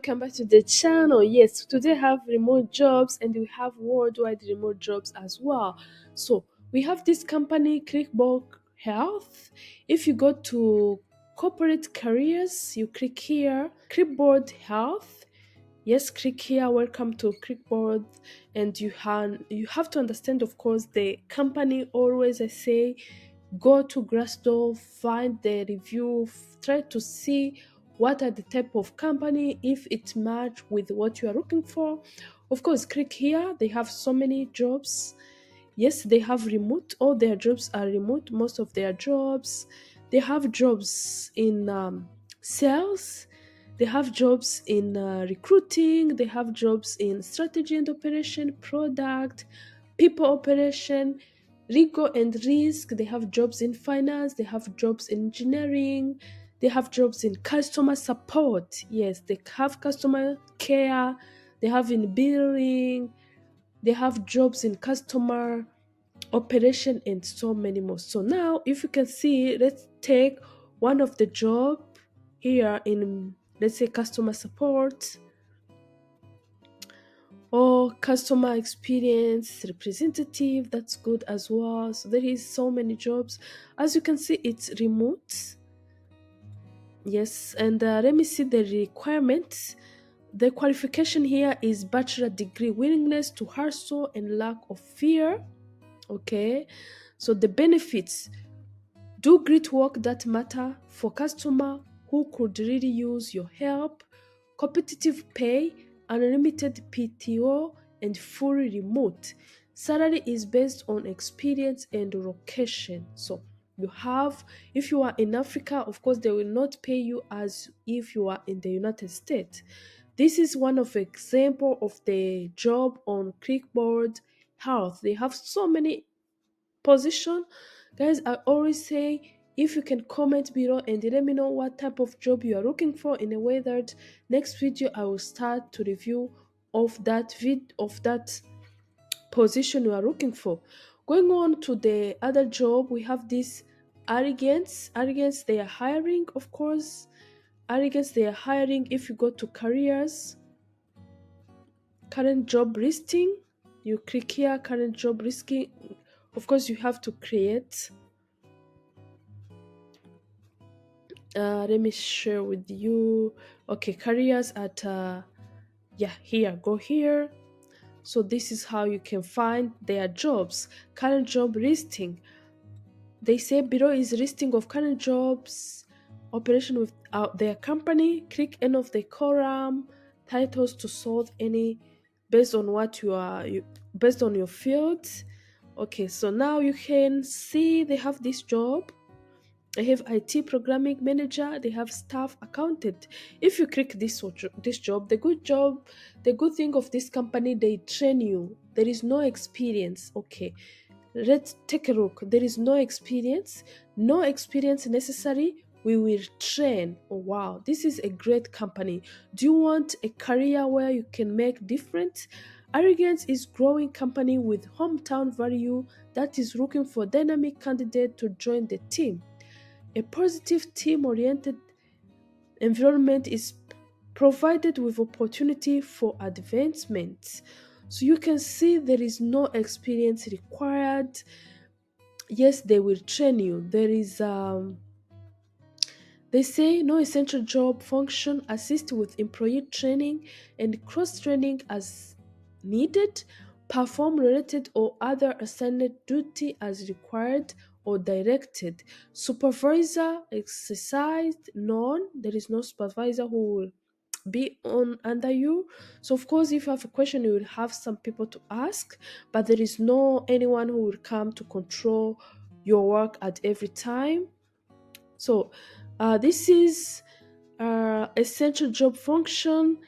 welcome back to the channel. Yes, today I have remote jobs and we have worldwide remote jobs as well. So we have this company, Clickboard Health. If you go to corporate careers, you click here, Clipboard Health. Yes, click here. Welcome to Clickboard. And you have to understand, of course, the company. Always I say, go to Glassdoor, find the review, try to see what are the type of company, if it match with what you are looking for. Of course, click here. They have so many jobs. Yes, they have remote. All their jobs are remote. Most of their jobs. They have jobs in sales. They have jobs in recruiting. They have jobs in strategy and operation, product, people operation, legal and risk. They have jobs in finance. They have jobs in engineering. They have jobs in customer support. Yes, they have customer care. They have in billing. They have jobs in customer operation and so many more. So now, if you can see, let's take one of the job here in, let's say, customer support or customer experience representative. That's good as well. So there is so many jobs. As you can see, it's remote. Yes, and let me see the requirements. The qualification here is bachelor degree, willingness to hustle and lack of fear. Okay, so the benefits: do great work that matter for customer who could really use your help, competitive pay, unlimited PTO, and fully remote. Salary is based on experience and location. So you have, if you are in Africa, of course they will not pay you as if you are in the United States. This is one of example of the job on Clickboard Health. They have so many position. Guys, I always say, if you can comment below and let me know what type of job you are looking for, in a way that next video I will start to review of that position you are looking for. Going on to the other job, we have this arrogance. They are hiring, of course. Arrogance, they are hiring. If you go to careers, current job listing, you click here, current job listing. Of course, you have to create. Let me share with you. Okay, careers at here, go here. So this is how you can find their jobs. Current job listing. They say below is listing of current jobs, operation with their company. Click any of the column titles to solve any based on what based on your field. Okay, so now you can see they have this job. They have IT programming manager. They have staff accountant. If you click this job, the good thing of this company, they train you. There is no experience. Okay, let's take a look. There is no experience necessary. We will train. Oh wow, this is a great company. Do you want a career where you can make difference? Arrogance is growing company with hometown value that is looking for dynamic candidate to join the team. A positive team-oriented environment is provided with opportunity for advancement. So you can see there is no experience required. Yes, they will train you. They say no essential job function, assist with employee training and cross-training as needed, perform related or other assigned duty as required or directed. Supervisor exercised none. There is no supervisor who will be on under you. So of course, if you have a question, you will have some people to ask, but there is no anyone who will come to control your work at every time. So this is essential job function.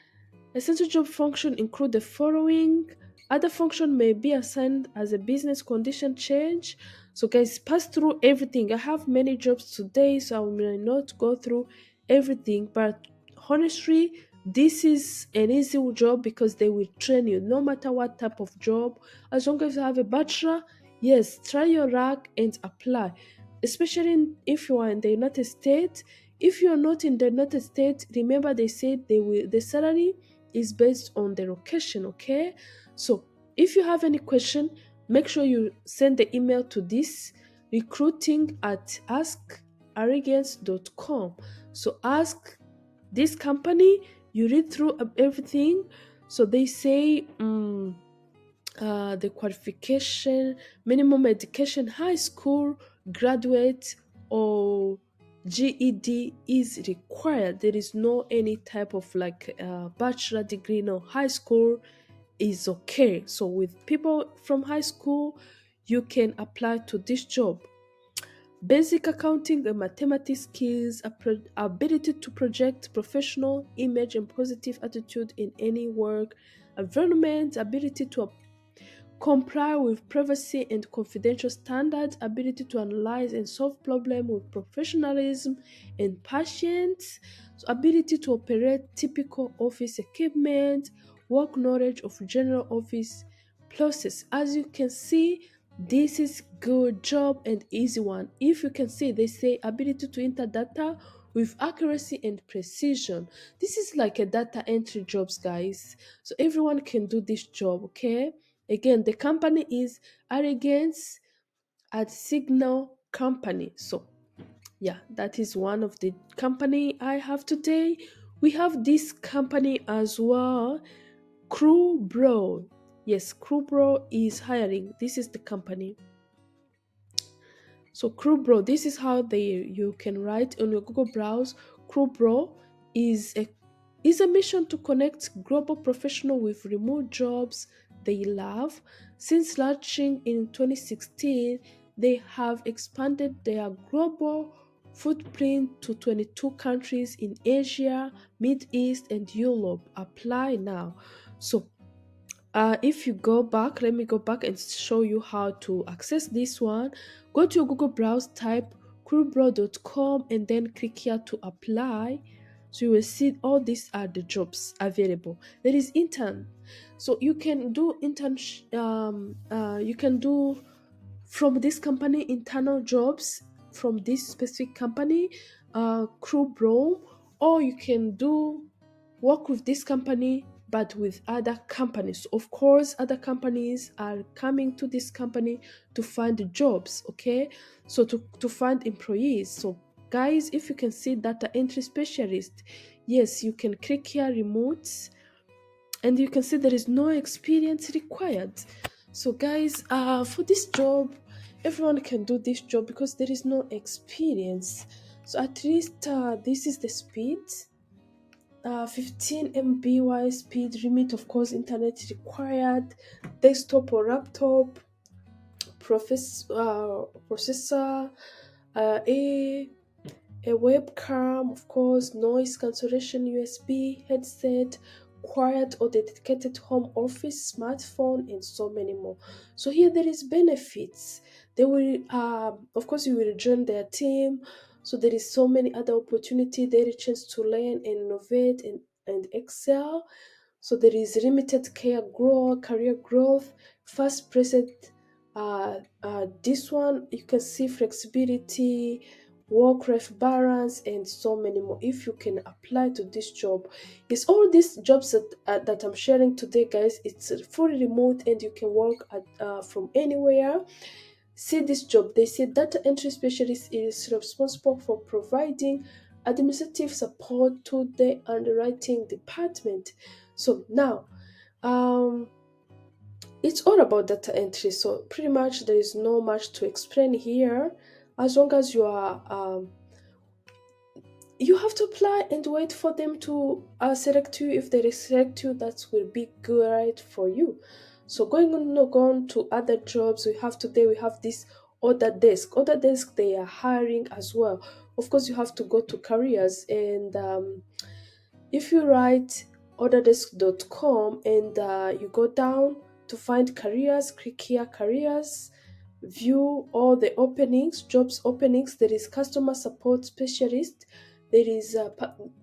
Essential job function include the following. Other function may be assigned as a business condition change. So guys, pass through everything. I have many jobs today, so I will not go through everything, but honestly, this is an easy job because they will train you no matter what type of job. As long as you have a bachelor, yes, try your luck and apply. Especially if you are in the United States, If you are not in the United States, remember they said the salary is based on the location, okay? So if you have any question, make sure you send the email to this recruiting at askarrogance.com. So ask this company, you read through everything. So they say the qualification, minimum education, high school, graduate, or GED is required. There is no any type of like bachelor degree. No, high school is okay. So with people from high school, you can apply to this job. Basic accounting and mathematics skills, ability to project professional image and positive attitude in any work environment, ability to comply with privacy and confidential standards, ability to analyze and solve problems with professionalism and patience, so ability to operate typical office equipment, work knowledge of general office process. As you can see, this is good job and easy one. If you can see, they say ability to enter data with accuracy and precision. This is like a data entry jobs, guys. So everyone can do this job, okay? Again, the company is Arrogance at Signal Company. So yeah, that is one of the company I have today. We have this company as well, Crew Bro. Yes, Crew Bro is hiring. This is the company. So Crew Bro, this is how you can write on your Google browse. Crew Bro is a mission to connect global professionals with remote jobs they love. Since launching in 2016, they have expanded their global footprint to 22 countries in Asia, Mid East, and Europe. Apply now. So if you go back, let me go back and show you how to access this one. Go to your Google browse, type crewbro.com, and then click here to apply. So you will see all these are the jobs available. There is intern, so you can do intern. You can do from this company internal jobs from this specific company, Crew Bro, or you can do work with this company but with other companies. Of course, other companies are coming to this company to find jobs, okay? So to find employees. So guys, if you can see data entry specialist, yes, you can click here remote, and you can see there is no experience required. So guys, for this job, everyone can do this job because there is no experience. So at least this is the speed, 15 MB speed limit. Of course, internet required, desktop or laptop, processor, a webcam, of course, noise cancellation, USB headset, quiet or dedicated home office, smartphone, and so many more. So here there is benefits. They will, of course, you will join their team. So there is so many other opportunity. There is a chance to learn and innovate and excel. So there is limited career growth, fast present. This one you can see flexibility, work-life balance, and so many more. If you can apply to this job, it's all these jobs that I'm sharing today, guys. It's fully remote and you can work from anywhere. See this job, they say data entry specialist is responsible for providing administrative support to the underwriting department. So now it's all about data entry, so pretty much there is no much to explain here. As long as you are you have to apply and wait for them to select you. If they select you, that will be great for you. So going to other jobs, we have this order desk. They are hiring as well. Of course, you have to go to careers, and if you write orderdesk.com and you go down to find careers, click here careers, view all the openings, jobs openings. There is customer support specialist. There is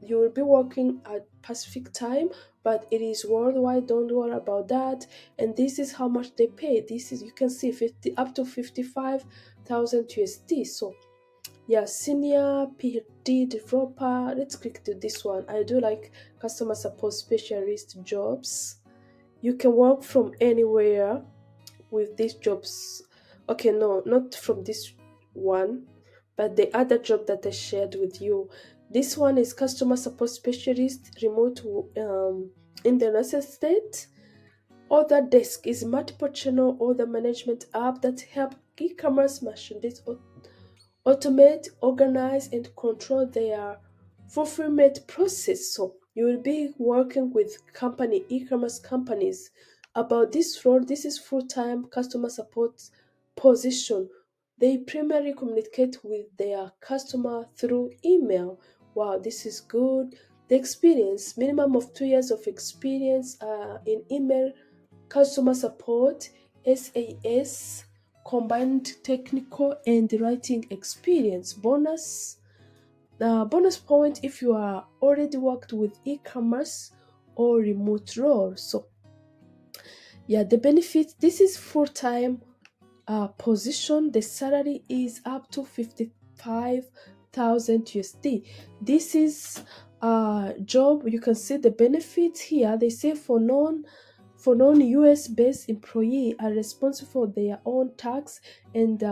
you will be working at Pacific time, but it is worldwide. Don't worry about that. And this is how much they pay. This is, you can see, 50 up to 55,000 USD. So Yeah, senior PhD developer. Let's click to this one. I do like customer support specialist jobs. You can work from anywhere with these jobs. Okay, no, not from this one, but the other job that I shared with you. This one is customer support specialist, remote, in the United States. Other desk is multiple channel order management app that help e-commerce merchants automate, organize, and control their fulfillment process. So you will be working with e-commerce companies. About this role, this is full-time customer support position. They primarily communicate with their customer through email. Wow, this is good. The experience, minimum of 2 years of experience in email customer support, SAS, combined technical and writing experience. Bonus point if you are already worked with e-commerce or remote roles. So yeah, the benefits. This is full-time position. The salary is up to 55,000 USD. This is a job. You can see the benefits here. They say for non-US based employee are responsible for their own tax and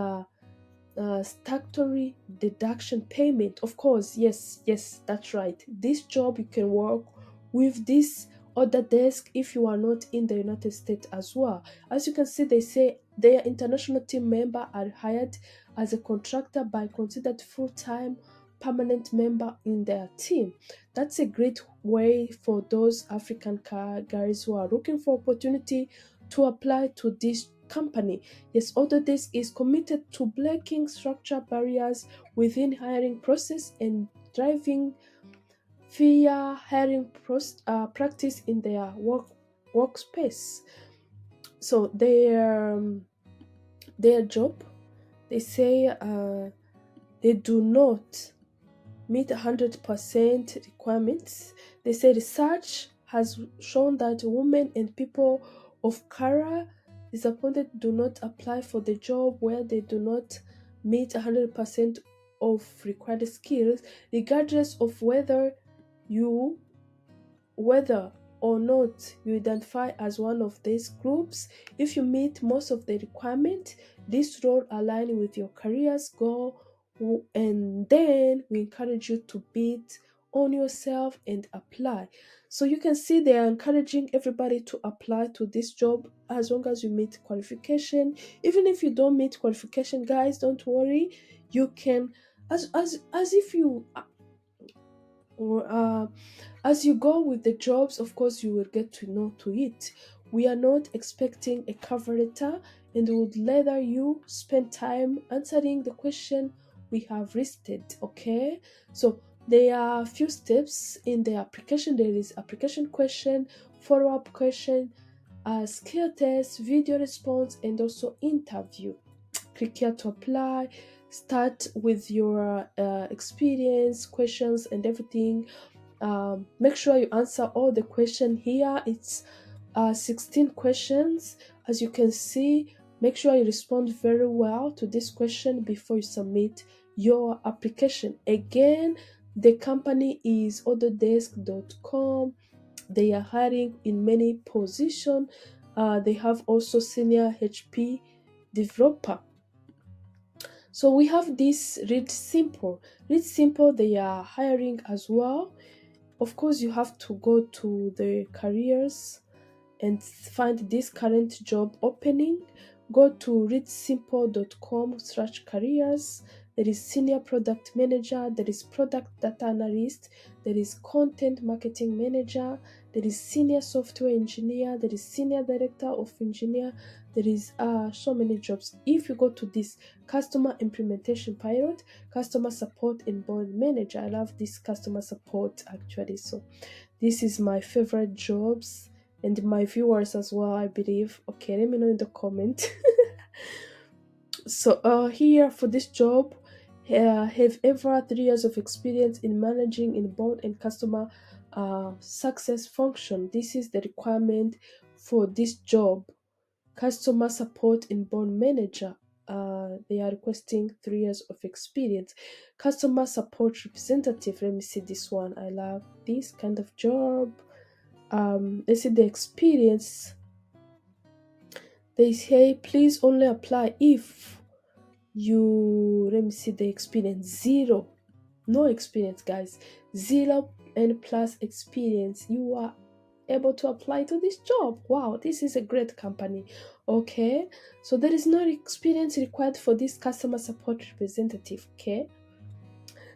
statutory deduction payment. Of course, yes, that's right. This job you can work with this other desk if you are not in the United States as well. As you can see, they say their international team member are hired as a contractor by considered full-time permanent member in their team. That's a great way for those African guys who are looking for opportunity to apply to this company. Yes, Autodesk is committed to breaking structural barriers within hiring process and driving fair hiring practice in their workspace. So their job, they say they do not meet 100% requirements. They say research has shown that women and people of color disappointed do not apply for the job where they do not meet 100% of required skills, regardless of you whether or not you identify as one of these groups. If you meet most of the requirements, this role align with your career's goal, and then we encourage you to bid on yourself and apply. So you can see they are encouraging everybody to apply to this job as long as you meet qualification. Even if you don't meet qualification, guys, don't worry. You can, as if you uh, as you go with the jobs, of course, you will get to know to it. We are not expecting a cover letter and would rather you spend time answering the question we have listed. Okay, so there are a few steps in the application. There is application question, follow-up question, skill test, video response, and also interview. Click here to apply. Start with your experience, questions, and everything. Make sure you answer all the question here. It's 16 questions. As you can see, make sure you respond very well to this question before you submit your application. Again, the company is autodesk.com. They are hiring in many positions. They have also senior HP developer. So we have this Read Simple. Read Simple, they are hiring as well. Of course, you have to go to the careers and find this current job opening. Go to readsimple.com/careers. There is senior product manager, there is product data analyst, there is content marketing manager, there is senior software engineer, there is senior director of engineer. There is so many jobs. If you go to this customer implementation pilot, customer support and board manager, I love this customer support actually. So this is my favorite jobs and my viewers as well, I believe. Okay, let me know in the comment. So here for this job, have ever 3 years of experience in managing inbound and customer success function. This is the requirement for this job. Customer support inbound manager. they are requesting 3 years of experience. Customer support representative, let me see this one. I love this kind of job. Let's see the experience. They say please only apply if you, let me see the experience, 0, no experience, guys, 0 and plus experience, you are able to apply to this job. Wow, this is a great company. Okay, so there is no experience required for this customer support representative. Okay,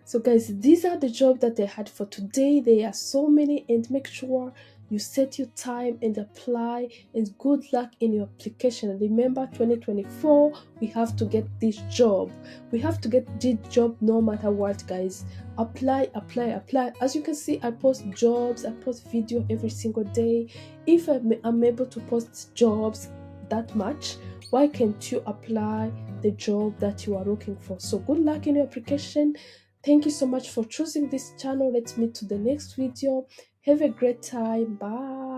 so guys, these are the jobs that they had for today. There are so many, and make sure you set your time and apply, and good luck in your application. Remember, 2024, we have to get this job. We have to get this job no matter what, guys. Apply, apply, apply. As you can see, I post jobs, I post video every single day. If I'm able to post jobs that much, why can't you apply the job that you are looking for? So good luck in your application. Thank you so much for choosing this channel. Let's meet to the next video. Have a great time. Bye.